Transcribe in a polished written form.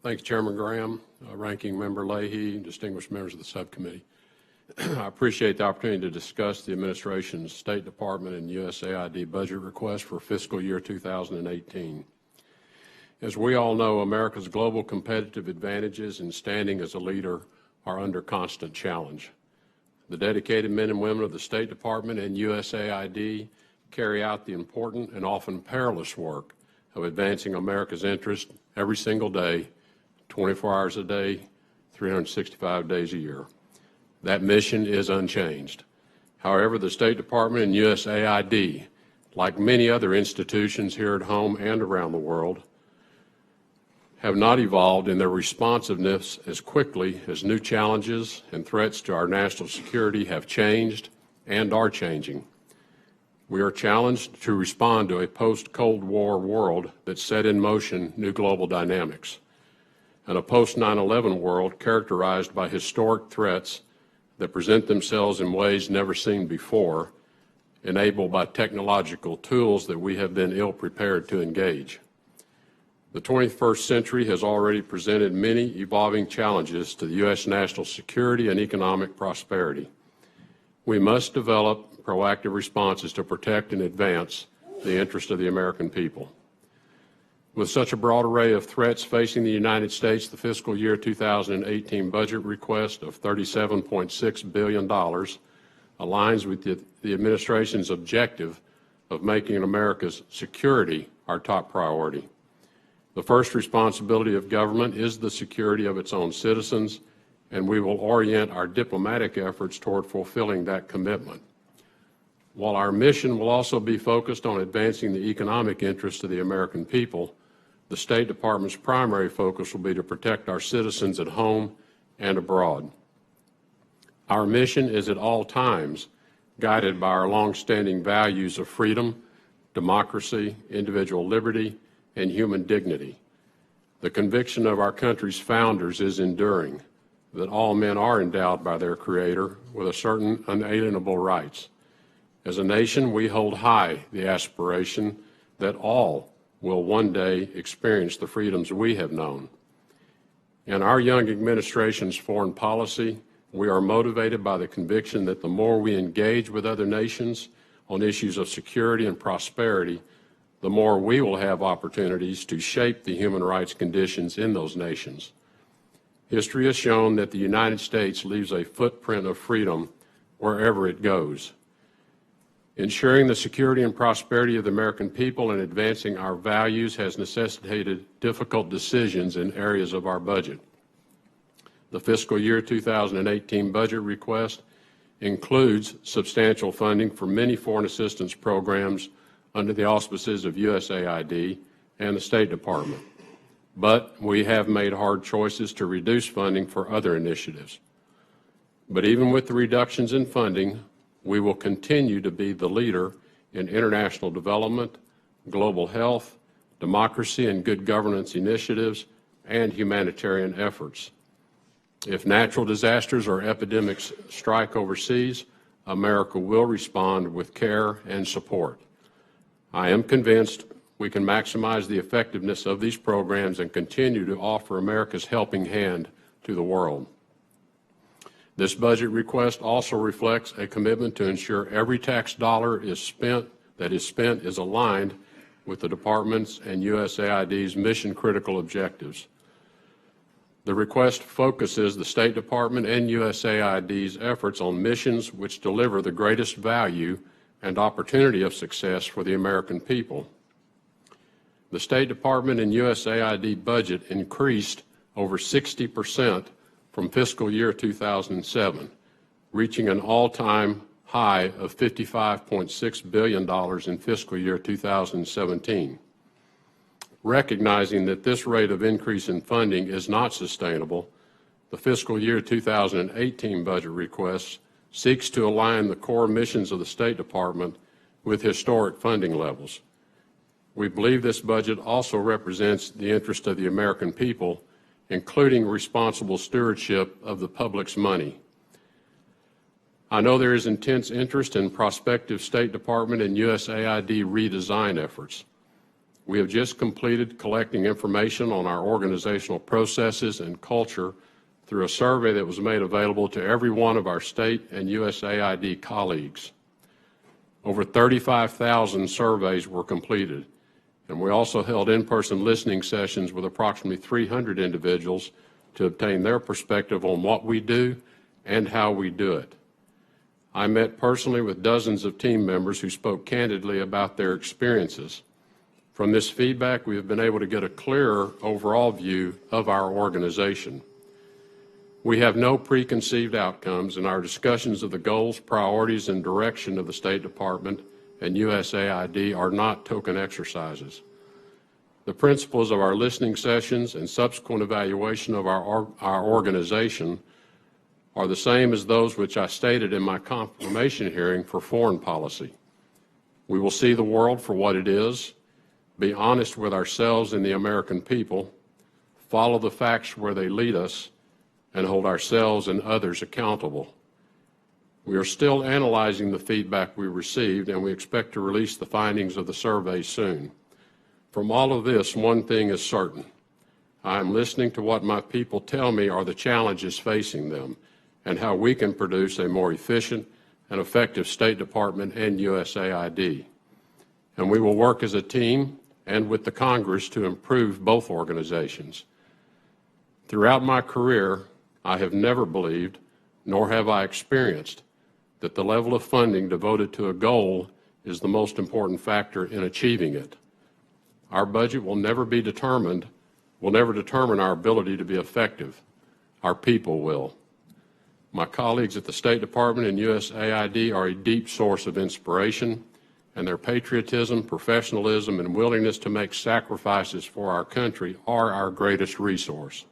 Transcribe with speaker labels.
Speaker 1: Thanks, Chairman Graham, Ranking Member Leahy, distinguished members of the subcommittee. I appreciate the opportunity to discuss the administration's State Department and USAID budget request for fiscal year 2018. As we all know, America's global competitive advantages and standing as a leader are under constant challenge. The dedicated men and women of the State Department and USAID carry out the important and often perilous work of advancing America's interest every single day, 24 hours a day, 365 days a year. That mission is unchanged. However, the State Department and USAID, like many other institutions here at home and around the world, have not evolved in their responsiveness as quickly as new challenges and threats to our national security have changed and are changing. We are challenged to respond to a post-Cold War world that set in motion new global dynamics, and a post-9/11 world characterized by historic threats that present themselves in ways never seen before, enabled by technological tools that we have been ill-prepared to engage. The 21st century has already presented many evolving challenges to the U.S. national security and economic prosperity. We must develop proactive responses to protect and advance the interest of the American people. With such a broad array of threats facing the United States, the fiscal year 2018 budget request of $37.6 billion aligns with the administration's objective of making America's security our top priority. The first responsibility of government is the security of its own citizens, and we will orient our diplomatic efforts toward fulfilling that commitment. While our mission will also be focused on advancing the economic interests of the American people, the State Department's primary focus will be to protect our citizens at home and abroad. Our mission is at all times guided by our long-standing values of freedom, democracy, individual liberty, and human dignity. The conviction of our country's founders is enduring, that all men are endowed by their Creator with a certain unalienable rights. As a nation, we hold high the aspiration that all will one day experience the freedoms we have known. In our young administration's foreign policy, we are motivated by the conviction that the more we engage with other nations on issues of security and prosperity, the more we will have opportunities to shape the human rights conditions in those nations. History has shown that the United States leaves a footprint of freedom wherever it goes. Ensuring the security and prosperity of the American people and advancing our values has necessitated difficult decisions in areas of our budget. The fiscal year 2018 budget request includes substantial funding for many foreign assistance programs under the auspices of USAID and the State Department. But we have made hard choices to reduce funding for other initiatives. But even with the reductions in funding, we will continue to be the leader in international development, global health, democracy and good governance initiatives, and humanitarian efforts. If natural disasters or epidemics strike overseas, America will respond with care and support. I am convinced we can maximize the effectiveness of these programs and continue to offer America's helping hand to the world. This budget request also reflects a commitment to ensure every tax dollar that is spent is aligned with the Department's and USAID's mission-critical objectives. The request focuses the State Department and USAID's efforts on missions which deliver the greatest value and opportunity of success for the American people. The State Department and USAID budget increased over 60% from fiscal year 2007, reaching an all-time high of $55.6 billion in fiscal year 2017. Recognizing that this rate of increase in funding is not sustainable, the fiscal year 2018 budget request seeks to align the core missions of the State Department with historic funding levels. We believe this budget also represents the interest of the American people, including responsible stewardship of the public's money. I know there is intense interest in prospective State Department and USAID redesign efforts. We have just completed collecting information on our organizational processes and culture through a survey that was made available to every one of our state and USAID colleagues. Over 35,000 surveys were completed, and we also held in-person listening sessions with approximately 300 individuals to obtain their perspective on what we do and how we do it. I met personally with dozens of team members who spoke candidly about their experiences. From this feedback, we have been able to get a clearer overall view of our organization. We have no preconceived outcomes, and our discussions of the goals, priorities, and direction of the State Department and USAID are not token exercises. The principles of our listening sessions and subsequent evaluation of our organization are the same as those which I stated in my confirmation hearing for foreign policy. We will see the world for what it is, be honest with ourselves and the American people, follow the facts where they lead us, and hold ourselves and others accountable. We are still analyzing the feedback we received, and we expect to release the findings of the survey soon. From all of this, one thing is certain. I am listening to what my people tell me are the challenges facing them and how we can produce a more efficient and effective State Department and USAID. And we will work as a team and with the Congress to improve both organizations. Throughout my career, I have never believed, nor have I experienced, that the level of funding devoted to a goal is the most important factor in achieving it. Our budget will never determine our ability to be effective. Our people will. My colleagues at the State Department and USAID are a deep source of inspiration, and their patriotism, professionalism, and willingness to make sacrifices for our country are our greatest resource.